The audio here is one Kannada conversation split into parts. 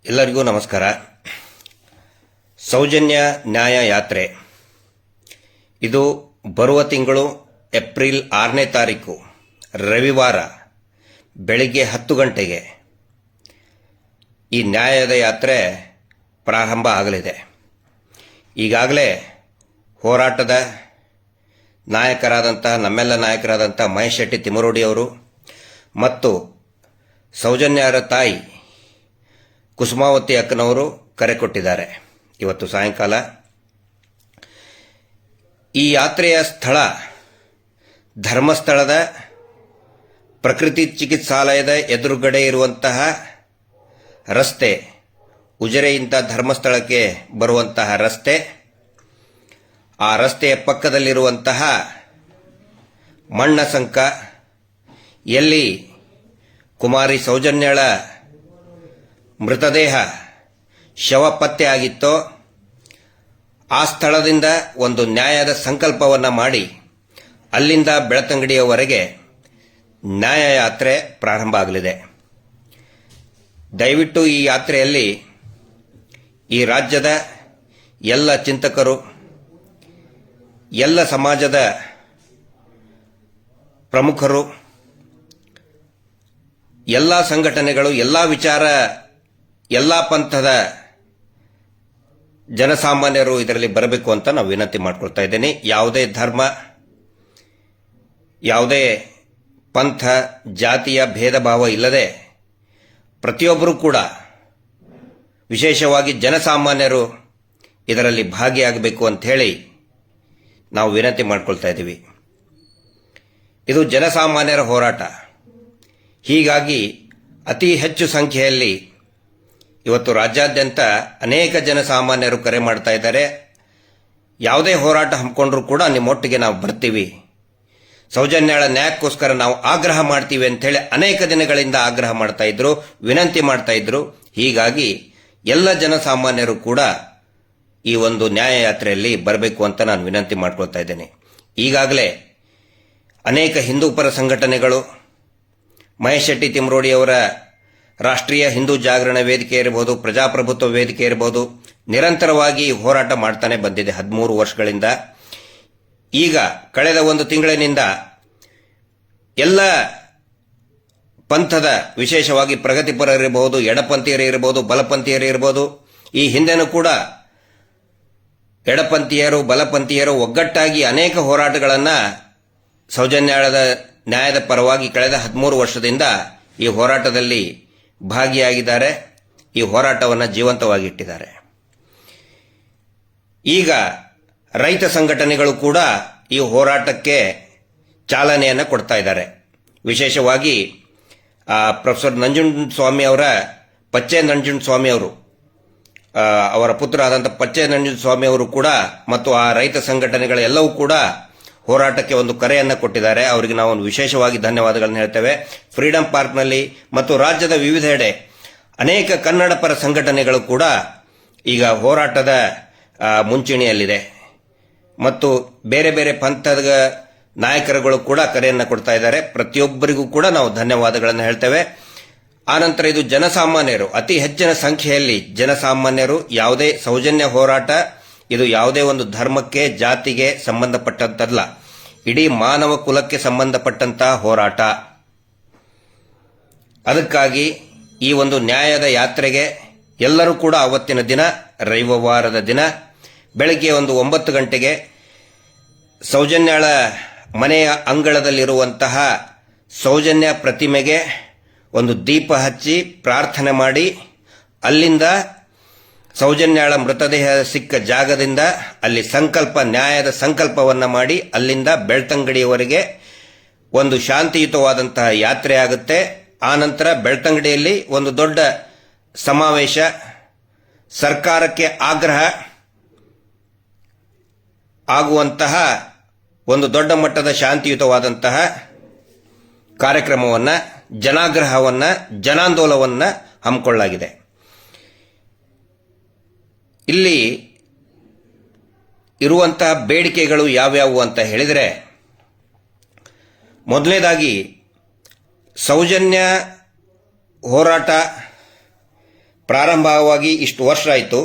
ಎಲ್ಲರಿಗೂ ನಮಸ್ಕಾರ. ಸೌಜನ್ಯ ನ್ಯಾಯ ಯಾತ್ರೆ ಇದು ಬರುವ ತಿಂಗಳು ಏಪ್ರಿಲ್ 6ನೇ ತಾರೀಕು ರವಿವಾರ ಬೆಳಿಗ್ಗೆ 10 ಗಂಟೆಗೆ ಈ ನ್ಯಾಯದ ಯಾತ್ರೆ ಪ್ರಾರಂಭ ಆಗಲಿದೆ. ಈಗಾಗಲೇ ಹೋರಾಟದ ನಮ್ಮೆಲ್ಲ ನಾಯಕರಾದಂಥ ಮಹೇಶ್ ಶೆಟ್ಟಿ ತಿಮರೋಡಿ ಅವರು ಮತ್ತು ಸೌಜನ್ಯರ ತಾಯಿ ಕುಸುಮಾವತಿ ಅಕ್ಕನವರು ಕರೆ ಕೊಟ್ಟಿದ್ದಾರೆ. ಇವತ್ತು ಸಾಯಂಕಾಲ ಈ ಯಾತ್ರೆಯ ಸ್ಥಳ ಧರ್ಮಸ್ಥಳದ ಪ್ರಕೃತಿ ಚಿಕಿತ್ಸಾಲಯದ ಎದುರುಗಡೆ ಇರುವಂತಹ ರಸ್ತೆ, ಉಜಿರೆಯಿಂದ ಧರ್ಮಸ್ಥಳಕ್ಕೆ ಬರುವಂತಹ ರಸ್ತೆ, ಆ ರಸ್ತೆಯ ಪಕ್ಕದಲ್ಲಿರುವಂತಹ ಮಣ್ಣಸಂಕ ಎಲ್ಲಿ ಕುಮಾರಿ ಸೌಜನ್ಯಳ ಮೃತದೇಹ ಶವ ಪತ್ತೆ ಆಗಿತ್ತೋ ಆ ಸ್ಥಳದಿಂದ ಒಂದು ನ್ಯಾಯದ ಸಂಕಲ್ಪವನ್ನು ಮಾಡಿ ಅಲ್ಲಿಂದ ಬೆಳ್ತಂಗಡಿಯವರೆಗೆ ನ್ಯಾಯ ಯಾತ್ರೆ ಪ್ರಾರಂಭ ಆಗಲಿದೆ. ದಯವಿಟ್ಟು ಈ ಯಾತ್ರೆಯಲ್ಲಿ ಈ ರಾಜ್ಯದ ಎಲ್ಲ ಚಿಂತಕರು, ಎಲ್ಲ ಸಮಾಜದ ಪ್ರಮುಖರು, ಎಲ್ಲ ಸಂಘಟನೆಗಳು, ಎಲ್ಲ ವಿಚಾರ, ಎಲ್ಲ ಪಂಥದ ಜನಸಾಮಾನ್ಯರು ಇದರಲ್ಲಿ ಬರಬೇಕು ಅಂತ ನಾವು ವಿನಂತಿ ಮಾಡಿಕೊಳ್ತಾ ಇದ್ದೇನೆ. ಯಾವುದೇ ಧರ್ಮ, ಯಾವುದೇ ಪಂಥ, ಜಾತಿಯ ಭೇದ ಭಾವ ಇಲ್ಲದೆ ಪ್ರತಿಯೊಬ್ಬರೂ ಕೂಡ, ವಿಶೇಷವಾಗಿ ಜನಸಾಮಾನ್ಯರು ಇದರಲ್ಲಿ ಭಾಗಿಯಾಗಬೇಕು ಅಂತ ಹೇಳಿ ನಾವು ವಿನಂತಿ ಮಾಡಿಕೊಳ್ತಾ ಇದ್ದೀವಿ. ಇದು ಜನಸಾಮಾನ್ಯರ ಹೋರಾಟ. ಹೀಗಾಗಿ ಅತಿ ಹೆಚ್ಚು ಸಂಖ್ಯೆಯಲ್ಲಿ ಇವತ್ತು ರಾಜ್ಯಾದ್ಯಂತ ಅನೇಕ ಜನಸಾಮಾನ್ಯರು ಕರೆ ಮಾಡ್ತಾ ಇದ್ದಾರೆ. ಯಾವುದೇ ಹೋರಾಟ ಹಮ್ಮಿಕೊಂಡ್ರೂ ಕೂಡ ನಿಮ್ಮೊಟ್ಟಿಗೆ ನಾವು ಬರ್ತೀವಿ, ಸೌಜನ್ಯಳ ನ್ಯಾಯಕ್ಕೋಸ್ಕರ ನಾವು ಆಗ್ರಹ ಮಾಡ್ತೀವಿ ಅಂತೇಳಿ ಅನೇಕ ದಿನಗಳಿಂದ ಆಗ್ರಹ ಮಾಡ್ತಾ ಇದ್ರು, ವಿನಂತಿ ಮಾಡ್ತಾ ಇದ್ರು. ಹೀಗಾಗಿ ಎಲ್ಲ ಜನಸಾಮಾನ್ಯರು ಕೂಡ ಈ ಒಂದು ನ್ಯಾಯ ಯಾತ್ರೆಯಲ್ಲಿ ಬರಬೇಕು ಅಂತ ನಾನು ವಿನಂತಿ ಮಾಡ್ಕೊಳ್ತಾ ಇದ್ದೇನೆ. ಈಗಾಗಲೇ ಅನೇಕ ಹಿಂದೂ ಪರ ಸಂಘಟನೆಗಳು, ಮಹೇಶ್ ಶೆಟ್ಟಿ ತಿಮರೋಡಿ ಅವರ ರಾಷ್ಟ್ರೀಯ ಹಿಂದೂ ಜಾಗರಣ ವೇದಿಕೆ ಇರಬಹುದು, ಪ್ರಜಾಪ್ರಭುತ್ವ ವೇದಿಕೆ ಇರಬಹುದು, ನಿರಂತರವಾಗಿ ಹೋರಾಟ ಮಾಡ್ತಾನೆ ಬಂದಿದೆ 13 ವರ್ಷಗಳಿಂದ. ಈಗ ಕಳೆದ ಒಂದು ತಿಂಗಳಿನಿಂದ ಎಲ್ಲ ಪಂಥದ, ವಿಶೇಷವಾಗಿ ಪ್ರಗತಿಪರರಿರಬಹುದು, ಎಡಪಂಥೀಯರಿರಬಹುದು, ಬಲಪಂಥೀಯರಿರಬಹುದು, ಈ ಹಿಂದೆನೂ ಕೂಡ ಎಡಪಂಥೀಯರು, ಬಲಪಂಥೀಯರು ಒಗ್ಗಟ್ಟಾಗಿ ಅನೇಕ ಹೋರಾಟಗಳನ್ನು ಸೌಜನ್ಯದ ನ್ಯಾಯದ ಪರವಾಗಿ ಕಳೆದ 13 ವರ್ಷದಿಂದ ಈ ಹೋರಾಟದಲ್ಲಿ ಭಾಗಿಯಾಗಿದ್ದಾರೆ. ಈ ಹೋರಾಟವನ್ನು ಜೀವಂತವಾಗಿಟ್ಟಿದ್ದಾರೆ. ಈಗ ರೈತ ಸಂಘಟನೆಗಳು ಕೂಡ ಈ ಹೋರಾಟಕ್ಕೆ ಚಾಲನೆಯನ್ನು ಕೊಡ್ತಾ ಇದ್ದಾರೆ. ವಿಶೇಷವಾಗಿ ಪ್ರೊಫೆಸರ್ ನಂಜುಂಡಸ್ವಾಮಿ ಅವರ ಪಚ್ಚೆ ನಂಜುಂಡಸ್ವಾಮಿ ಅವರು, ಅವರ ಪುತ್ರ ಆದಂಥ ಪಚ್ಚೆ ನಂಜುಂಡಸ್ವಾಮಿ ಅವರು ಕೂಡ ಮತ್ತು ಆ ರೈತ ಸಂಘಟನೆಗಳೆಲ್ಲವೂ ಕೂಡ ಹೋರಾಟಕ್ಕೆ ಒಂದು ಕರೆಯನ್ನು ಕೊಟ್ಟಿದ್ದಾರೆ. ಅವರಿಗೆ ನಾವು ವಿಶೇಷವಾಗಿ ಧನ್ಯವಾದಗಳನ್ನು ಹೇಳ್ತೇವೆ. ಫ್ರೀಡಂ ಪಾರ್ಕ್ನಲ್ಲಿ ಮತ್ತು ರಾಜ್ಯದ ವಿವಿಧೆಡೆ ಅನೇಕ ಕನ್ನಡ ಪರ ಸಂಘಟನೆಗಳು ಕೂಡ ಈಗ ಹೋರಾಟದ ಮುಂಚೂಣಿಯಲ್ಲಿದೆ ಮತ್ತು ಬೇರೆ ಬೇರೆ ಪಂಥದ ನಾಯಕರುಗಳು ಕೂಡ ಕರೆಯನ್ನು ಕೊಡ್ತಾ ಇದ್ದಾರೆ. ಪ್ರತಿಯೊಬ್ಬರಿಗೂ ಕೂಡ ನಾವು ಧನ್ಯವಾದಗಳನ್ನು ಹೇಳ್ತೇವೆ. ಆನಂತರ ಇದು ಜನಸಾಮಾನ್ಯರು, ಅತಿ ಹೆಚ್ಚಿನ ಸಂಖ್ಯೆಯಲ್ಲಿ ಜನಸಾಮಾನ್ಯರು, ಯಾವುದೇ ಸೌಜನ್ಯ ಹೋರಾಟ ಇದು ಯಾವುದೇ ಒಂದು ಧರ್ಮಕ್ಕೆ, ಜಾತಿಗೆ ಸಂಬಂಧಪಟ್ಟಂತಲ್ಲ, ಇಡೀ ಮಾನವ ಕುಲಕ್ಕೆ ಸಂಬಂಧಪಟ್ಟಂತಹ ಹೋರಾಟ. ಅದಕ್ಕಾಗಿ ಈ ಒಂದು ನ್ಯಾಯದ ಯಾತ್ರೆಗೆ ಎಲ್ಲರೂ ಕೂಡ ಅವತ್ತಿನ ದಿನ, ರವಿವಾರದ ದಿನ ಬೆಳಗ್ಗೆ 9 ಗಂಟೆಗೆ ಸೌಜನ್ಯಳ ಮನೆಯ ಅಂಗಳದಲ್ಲಿರುವಂತಹ ಸೌಜನ್ಯ ಪ್ರತಿಮೆಗೆ ಒಂದು ದೀಪ ಹಚ್ಚಿ ಪ್ರಾರ್ಥನೆ ಮಾಡಿ, ಅಲ್ಲಿಂದ ಸೌಜನ್ಯಳ ಮೃತದೇಹ ಸಿಕ್ಕ ಜಾಗದಿಂದ ಅಲ್ಲಿ ನ್ಯಾಯದ ಸಂಕಲ್ಪವನ್ನು ಮಾಡಿ ಅಲ್ಲಿಂದ ಬೆಳ್ತಂಗಡಿಯವರೆಗೆ ಒಂದು ಶಾಂತಿಯುತವಾದಂತಹ ಯಾತ್ರೆ ಆಗುತ್ತೆ. ಆನಂತರ ಬೆಳ್ತಂಗಡಿಯಲ್ಲಿ ಒಂದು ದೊಡ್ಡ ಸಮಾವೇಶ, ಸರ್ಕಾರಕ್ಕೆ ಆಗ್ರಹ ಆಗುವಂತಹ ಒಂದು ದೊಡ್ಡ ಮಟ್ಟದ ಶಾಂತಿಯುತವಾದಂತಹ ಕಾರ್ಯಕ್ರಮವನ್ನು, ಜನಾಗ್ರಹವನ್ನು, ಜನಾಂದೋಲನವನ್ನು ಹಮ್ಮಿಕೊಳ್ಳಲಾಗಿದೆ. ಇಲ್ಲಿ ಇರುವಂತಹ ಬೇಡಿಕೆಗಳು ಯಾವ್ಯಾವು ಅಂತ ಹೇಳಿದರೆ, ಮೊದಲನೇದಾಗಿ ಸೌಜನ್ಯ ಹೋರಾಟ ಪ್ರಾರಂಭವಾಗಿ ಇಷ್ಟು ವರ್ಷ ಆಯಿತು.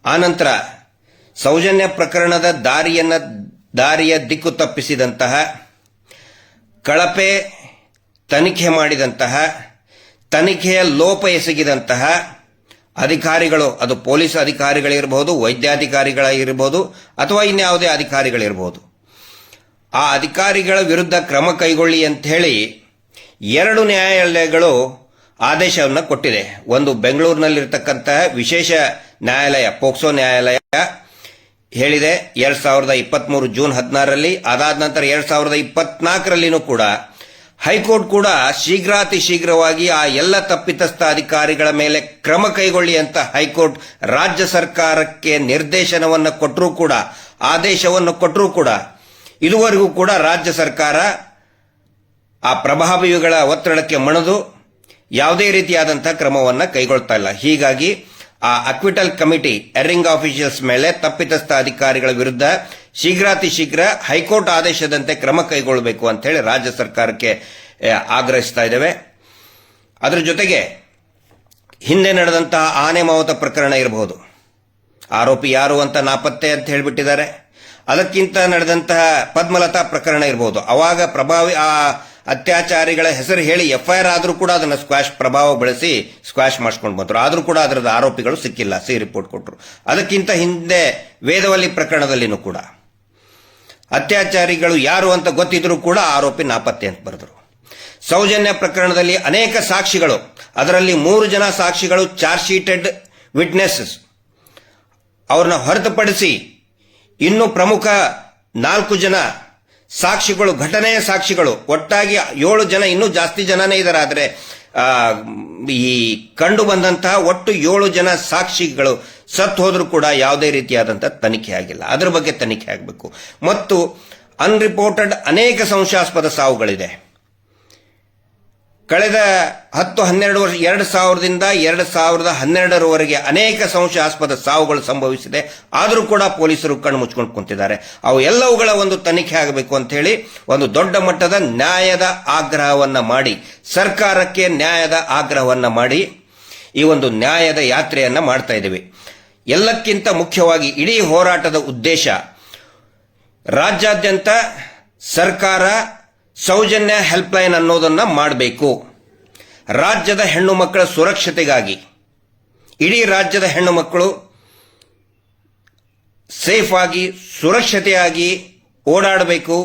ಆನಂತರ ಸೌಜನ್ಯ ಪ್ರಕರಣದ ದಾರಿಯ ದಿಕ್ಕು ತಪ್ಪಿಸಿದಂತಹ, ಕಳಪೆ ತನಿಖೆ ಮಾಡಿದಂತಹ, ತನಿಖೆಯ ಲೋಪ ಎಸಗಿದಂತಹ ಅಧಿಕಾರಿಗಳು, ಅದು ಪೊಲೀಸ್ ಅಧಿಕಾರಿಗಳಿರಬಹುದು, ವೈದ್ಯಾಧಿಕಾರಿಗಳಿರಬಹುದು, ಅಥವಾ ಇನ್ಯಾವುದೇ ಅಧಿಕಾರಿಗಳಿರಬಹುದು, ಆ ಅಧಿಕಾರಿಗಳ ವಿರುದ್ಧ ಕ್ರಮ ಕೈಗೊಳ್ಳಿ ಅಂತ ಹೇಳಿ 2 ನ್ಯಾಯಾಲಯಗಳು ಆದೇಶವನ್ನು ಕೊಟ್ಟಿದೆ. ಒಂದು ಬೆಂಗಳೂರಿನಲ್ಲಿರ್ತಕ್ಕಂತಹ ವಿಶೇಷ ನ್ಯಾಯಾಲಯ, ಪೋಕ್ಸೋ ನ್ಯಾಯಾಲಯ ಹೇಳಿದೆ 2023 ಜೂನ್ 16ರಲ್ಲಿ. ಅದಾದ ನಂತರ 2024ರಲ್ಲಿನೂ ಕೂಡ ಹೈಕೋರ್ಟ್ ಕೂಡ ಶೀಘ್ರಾತಿ ಶೀಘ್ರವಾಗಿ ಆ ಎಲ್ಲ ತಪ್ಪಿತಸ್ಥ ಅಧಿಕಾರಿಗಳ ಮೇಲೆ ಕ್ರಮ ಕೈಗೊಳ್ಳಿ ಅಂತ ಹೈಕೋರ್ಟ್ ರಾಜ್ಯ ಸರ್ಕಾರಕ್ಕೆ ನಿರ್ದೇಶನವನ್ನು ಕೊಟ್ಟರೂ ಕೂಡ, ಆದೇಶವನ್ನು ಕೊಟ್ಟರೂ ಕೂಡ, ಇದುವರೆಗೂ ಕೂಡ ರಾಜ್ಯ ಸರ್ಕಾರ ಆ ಪ್ರಭಾವಿಗಳ ಒತ್ತಡಕ್ಕೆ ಮಣಿದು ಯಾವುದೇ ರೀತಿಯಾದಂತಹ ಕ್ರಮವನ್ನು ಕೈಗೊಳ್ತಾ ಇಲ್ಲ. ಹೀಗಾಗಿ ಆ ಅಕ್ವಿಟಲ್ ಕಮಿಟಿ ಎರ್ರಿಂಗ್ ಆಫೀಷಿಯಲ್ಸ್ ಮೇಲೆ ತಪ್ಪಿತಸ್ಥ ಅಧಿಕಾರಿಗಳ ವಿರುದ್ಧ ಶೀಘ್ರಾತಿ ಶೀಘ್ರ ಹೈಕೋರ್ಟ್ ಆದೇಶದಂತೆ ಕ್ರಮ ಕೈಗೊಳ್ಳಬೇಕು ಅಂತ ಹೇಳಿ ರಾಜ್ಯ ಸರ್ಕಾರಕ್ಕೆ ಆಗ್ರಹಿಸ್ತಾ ಇದ್ದೇವೆ. ಅದರ ಜೊತೆಗೆ ಹಿಂದೆ ನಡೆದಂತಹ ಆನೆ ಮಾವುತ ಪ್ರಕರಣ ಇರಬಹುದು, ಆರೋಪಿ ಯಾರು ಅಂತ ನಾಪತ್ತೆ ಅಂತ ಹೇಳಿಬಿಟ್ಟಿದ್ದಾರೆ. ಅದಕ್ಕಿಂತ ನಡೆದಂತಹ ಪದ್ಮಲತಾ ಪ್ರಕರಣ ಇರಬಹುದು, ಅವಾಗ ಪ್ರಭಾವಿ ಆ ಅತ್ಯಾಚಾರಿಗಳ ಹೆಸರು ಹೇಳಿ FIR ಆದರೂ ಕೂಡ ಅದನ್ನು ಪ್ರಭಾವ ಬಳಸಿ ಸ್ಕ್ವಾಶ್ ಮಾಡಿಸ್ಕೊಂಡು ಬಂದರು. ಆದರೂ ಕೂಡ ಅದರದ ಆರೋಪಿಗಳು ಸಿಕ್ಕಿಲ್ಲ, ರಿಪೋರ್ಟ್ ಕೊಟ್ಟರು. ಅದಕ್ಕಿಂತ ಹಿಂದೆ ವೇದವಲ್ಲಿ ಪ್ರಕರಣದಲ್ಲಿನೂ ಕೂಡ ಅತ್ಯಾಚಾರಿಗಳು ಯಾರು ಅಂತ ಗೊತ್ತಿದ್ರೂ ಕೂಡ ಆರೋಪಿ ನಾಪತ್ತೆ ಅಂತ ಬರೆದರು. ಸೌಜನ್ಯ ಪ್ರಕರಣದಲ್ಲಿ ಅನೇಕ ಸಾಕ್ಷಿಗಳು, ಅದರಲ್ಲಿ 3 ಜನ ಸಾಕ್ಷಿಗಳು ಚಾರ್ಜ್ ಶೀಟೆಡ್ ವಿಟ್ನೆಸಸ್, ಅವ್ರನ್ನ ಹೊರತುಪಡಿಸಿ ಇನ್ನು ಪ್ರಮುಖ 4 ಜನ ಸಾಕ್ಷಿಗಳು, ಘಟನೆಯ ಸಾಕ್ಷಿಗಳು, ಒಟ್ಟಾಗಿ 7 ಜನ, ಇನ್ನೂ ಜಾಸ್ತಿ ಜನನೇ ಇದ್ದಾರೆ. ಆದರೆ ಈ ಕಂಡು ಬಂದಂತಹ ಒಟ್ಟು 7 ಜನ ಸಾಕ್ಷಿಗಳು ಸತ್ತು ಹೋದ್ರೂ ಕೂಡ ಯಾವುದೇ ರೀತಿಯಾದಂತಹ ತನಿಖೆ ಆಗಿಲ್ಲ. ಅದರ ಬಗ್ಗೆ ತನಿಖೆ ಆಗಬೇಕು. ಮತ್ತು ಅನ್ರಿಪೋರ್ಟೆಡ್ ಅನೇಕ ಸಂಶಯಾಸ್ಪದ ಸಾವುಗಳಿದೆ. ಕಳೆದ 10-12 ವರ್ಷ, 2000ರಿಂದ 2012ರವರೆಗೆ ಅನೇಕ ಸಂಶಯಾಸ್ಪದ ಸಾವುಗಳು ಸಂಭವಿಸಿದೆ. ಆದರೂ ಕೂಡ ಪೊಲೀಸರು ಕಣ್ಣು ಮುಚ್ಕೊಂಡು ಕುಂತಿದ್ದಾರೆ. ಅವು ಎಲ್ಲವುಗಳ ಒಂದು ತನಿಖೆ ಆಗಬೇಕು ಅಂತ ಹೇಳಿ ಒಂದು ದೊಡ್ಡ ಮಟ್ಟದ ನ್ಯಾಯದ ಆಗ್ರಹವನ್ನ ಮಾಡಿ, ಸರ್ಕಾರಕ್ಕೆ ನ್ಯಾಯದ ಆಗ್ರಹವನ್ನ ಮಾಡಿ ಈ ಒಂದು ನ್ಯಾಯದ ಯಾತ್ರೆಯನ್ನ ಮಾಡ್ತಾ ಇದ್ದೀವಿ. ಎಲ್ಲಕ್ಕಿಂತ ಮುಖ್ಯವಾಗಿ ಇಡೀ ಹೋರಾಟದ ಉದ್ದೇಶ ರಾಜ್ಯಾದ್ಯಂತ ಸರ್ಕಾರ ಸೌಜನ್ಯ ಹೆಲ್ಪ್ಲೈನ್ ಅನ್ನೋದನ್ನ ಮಾಡಬೇಕು. ರಾಜ್ಯದ ಹೆಣ್ಣು ಮಕ್ಕಳ ಸುರಕ್ಷತೆಗಾಗಿ ಇಡೀ ರಾಜ್ಯದ ಹೆಣ್ಣು ಮಕ್ಕಳು ಸೇಫ್ ಆಗಿ, ಸುರಕ್ಷತೆಯಾಗಿ ಓಡಾಡಬೇಕು,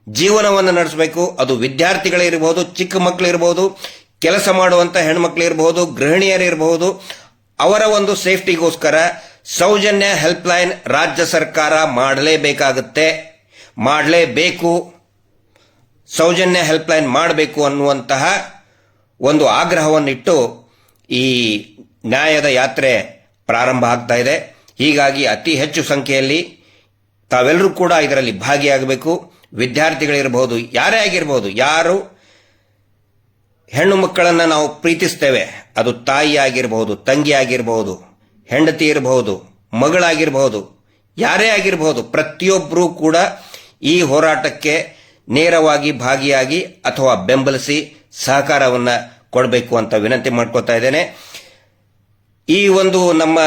ಜೀವನವನ್ನು ನಡೆಸಬೇಕು. ಅದು ವಿದ್ಯಾರ್ಥಿಗಳಿರಬಹುದು, ಚಿಕ್ಕ ಮಕ್ಕಳಿರಬಹುದು, ಕೆಲಸ ಮಾಡುವಂತ ಹೆಣ್ಮಕ್ಳಿರಬಹುದು, ಗೃಹಿಣಿಯರಿರಬಹುದು. ಅವರ ಒಂದು ಸೇಫ್ಟಿಗೋಸ್ಕರ ಸೌಜನ್ಯ ಹೆಲ್ಪ್ಲೈನ್ ರಾಜ್ಯ ಸರ್ಕಾರ ಮಾಡಲೇಬೇಕು. ಸೌಜನ್ಯ ಹೆಲ್ಪ್ಲೈನ್ ಮಾಡಬೇಕು ಅನ್ನುವಂತಹ ಒಂದು ಆಗ್ರಹವನ್ನಿಟ್ಟು ಈ ನ್ಯಾಯದ ಯಾತ್ರೆ ಪ್ರಾರಂಭ ಆಗ್ತಾ ಇದೆ. ಹೀಗಾಗಿ ಅತಿ ಹೆಚ್ಚು ಸಂಖ್ಯೆಯಲ್ಲಿ ತಾವೆಲ್ಲರೂ ಕೂಡ ಇದರಲ್ಲಿ ಭಾಗಿಯಾಗಬೇಕು. ವಿದ್ಯಾರ್ಥಿಗಳಿರಬಹುದು, ಯಾರೇ ಆಗಿರಬಹುದು, ಯಾರು ಹೆಣ್ಣು ಮಕ್ಕಳನ್ನು ನಾವು ಪ್ರೀತಿಸ್ತೇವೆ, ಅದು ತಾಯಿ ಆಗಿರಬಹುದು, ತಂಗಿ ಆಗಿರಬಹುದು, ಹೆಂಡತಿ ಇರಬಹುದು, ಮಗಳಾಗಿರಬಹುದು, ಯಾರೇ ಆಗಿರಬಹುದು, ಪ್ರತಿಯೊಬ್ಬರೂ ಕೂಡ ಈ ಹೋರಾಟಕ್ಕೆ ನೇರವಾಗಿ ಭಾಗಿಯಾಗಿ ಅಥವಾ ಬೆಂಬಲಿಸಿ ಸಹಕಾರವನ್ನು ಕೊಡಬೇಕು ಅಂತ ವಿನಂತಿ ಮಾಡ್ಕೊತಾ ಇದ್ದೇನೆ. ಈ ಒಂದು ನಮ್ಮ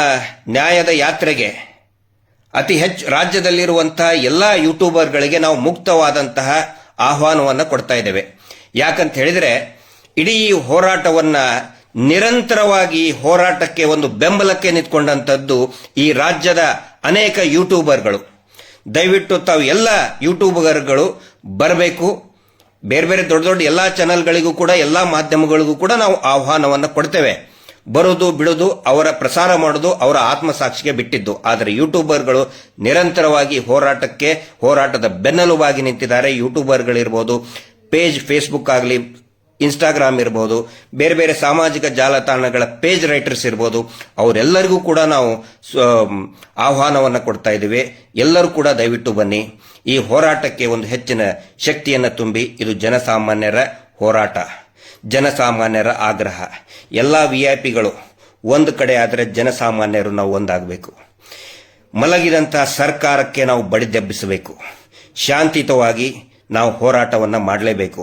ನ್ಯಾಯದ ಯಾತ್ರೆಗೆ ಅತಿ ಹೆಚ್ಚು ರಾಜ್ಯದಲ್ಲಿರುವಂತಹ ಎಲ್ಲ ಯೂಟ್ಯೂಬರ್ಗಳಿಗೆ ನಾವು ಮುಕ್ತವಾದಂತಹ ಆಹ್ವಾನವನ್ನು ಕೊಡ್ತಾ ಇದ್ದೇವೆ. ಯಾಕಂತ ಹೇಳಿದ್ರೆ ಇಡೀ ಹೋರಾಟವನ್ನ ನಿರಂತರವಾಗಿ ಹೋರಾಟಕ್ಕೆ ಒಂದು ಬೆಂಬಲಕ್ಕೆ ನಿಂತ್ಕೊಂಡಂಥದ್ದು ಈ ರಾಜ್ಯದ ಅನೇಕ ಯೂಟ್ಯೂಬರ್ಗಳು. ದಯವಿಟ್ಟು ತಾವು ಎಲ್ಲ ಯೂಟ್ಯೂಬರ್ಗಳು ಬರಬೇಕು. ಬೇರೆ ಬೇರೆ ದೊಡ್ಡ ದೊಡ್ಡ ಎಲ್ಲ ಚಾನೆಲ್ಗಳಿಗೂ ಕೂಡ, ಎಲ್ಲ ಮಾಧ್ಯಮಗಳಿಗೂ ಕೂಡ ನಾವು ಆಹ್ವಾನವನ್ನು ಕೊಡ್ತೇವೆ. ಬರೋದು ಬಿಡೋದು, ಅವರ ಪ್ರಸಾರ ಮಾಡೋದು ಅವರ ಆತ್ಮಸಾಕ್ಷಿಗೆ ಬಿಟ್ಟಿದ್ದು. ಆದರೆ ಯೂಟ್ಯೂಬರ್ಗಳು ನಿರಂತರವಾಗಿ ಹೋರಾಟದ ಬೆನ್ನೆಲುಬಾಗಿ ನಿಂತಿದ್ದಾರೆ. ಯೂಟ್ಯೂಬರ್ಗಳಿರ್ಬೋದು, ಪೇಜ್ ಫೇಸ್ಬುಕ್ ಆಗಲಿ, ಇನ್ಸ್ಟಾಗ್ರಾಮ್ ಇರ್ಬೋದು, ಬೇರೆ ಬೇರೆ ಸಾಮಾಜಿಕ ಜಾಲತಾಣಗಳ ಪೇಜ್ ರೈಟರ್ಸ್ ಇರ್ಬೋದು, ಅವರೆಲ್ಲರಿಗೂ ಕೂಡ ನಾವು ಆಹ್ವಾನವನ್ನು ಕೊಡ್ತಾ ಇದ್ದೀವಿ. ಎಲ್ಲರೂ ಕೂಡ ದಯವಿಟ್ಟು ಬನ್ನಿ. ಈ ಹೋರಾಟಕ್ಕೆ ಒಂದು ಹೆಚ್ಚಿನ ಶಕ್ತಿಯನ್ನು ತುಂಬಿ. ಇದು ಜನಸಾಮಾನ್ಯರ ಹೋರಾಟ, ಜನಸಾಮಾನ್ಯರ ಆಗ್ರಹ. ಎಲ್ಲ ವಿಐಪಿಗಳು ಒಂದು ಕಡೆ ಆದರೆ ಜನಸಾಮಾನ್ಯರು ನಾವು ಒಂದಾಗಬೇಕು. ಮಲಗಿದಂತಹ ಸರ್ಕಾರಕ್ಕೆ ನಾವು ಬಡಿದೆಬ್ಬಿಸಬೇಕು. ಶಾಂತಿಯುತವಾಗಿ ನಾವು ಹೋರಾಟವನ್ನು ಮಾಡಲೇಬೇಕು.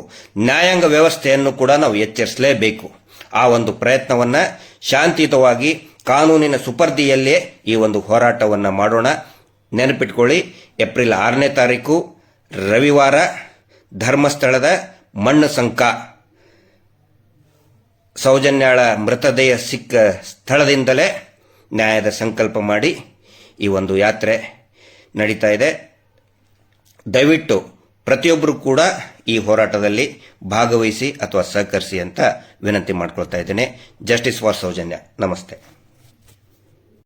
ನ್ಯಾಯಾಂಗ ವ್ಯವಸ್ಥೆಯನ್ನು ಕೂಡ ನಾವು ಎಚ್ಚರಿಸಲೇಬೇಕು. ಆ ಒಂದು ಪ್ರಯತ್ನವನ್ನು ಶಾಂತಿಯುತವಾಗಿ ಕಾನೂನಿನ ಸುಪರ್ದಿಯಲ್ಲೇ ಈ ಒಂದು ಹೋರಾಟವನ್ನು ಮಾಡೋಣ. ನೆನಪಿಟ್ಕೊಳ್ಳಿ, ಏಪ್ರಿಲ್ 6ನೇ ತಾರೀಕು ರವಿವಾರ ಧರ್ಮಸ್ಥಳದ ಮಣ್ಣು ಸಂಕ ಸೌಜನ್ಯಾಳ ಮೃತದೇಹ ಸಿಕ್ಕ ಸ್ಥಳದಿಂದಲೇ ನ್ಯಾಯದ ಸಂಕಲ್ಪ ಮಾಡಿ ಈ ಒಂದು ಯಾತ್ರೆ ನಡೀತಾ ಇದೆ. ದಯವಿಟ್ಟು ಪ್ರತಿಯೊಬ್ಬರು ಕೂಡ ಈ ಹೋರಾಟದಲ್ಲಿ ಭಾಗವಹಿಸಿ ಅಥವಾ ಸಹಕರಿಸಿ ಅಂತ ವಿನಂತಿ ಮಾಡ್ಕೊಳ್ತಾ ಇದ್ದೇನೆ. Justice for Soujanya. ನಮಸ್ತೆ.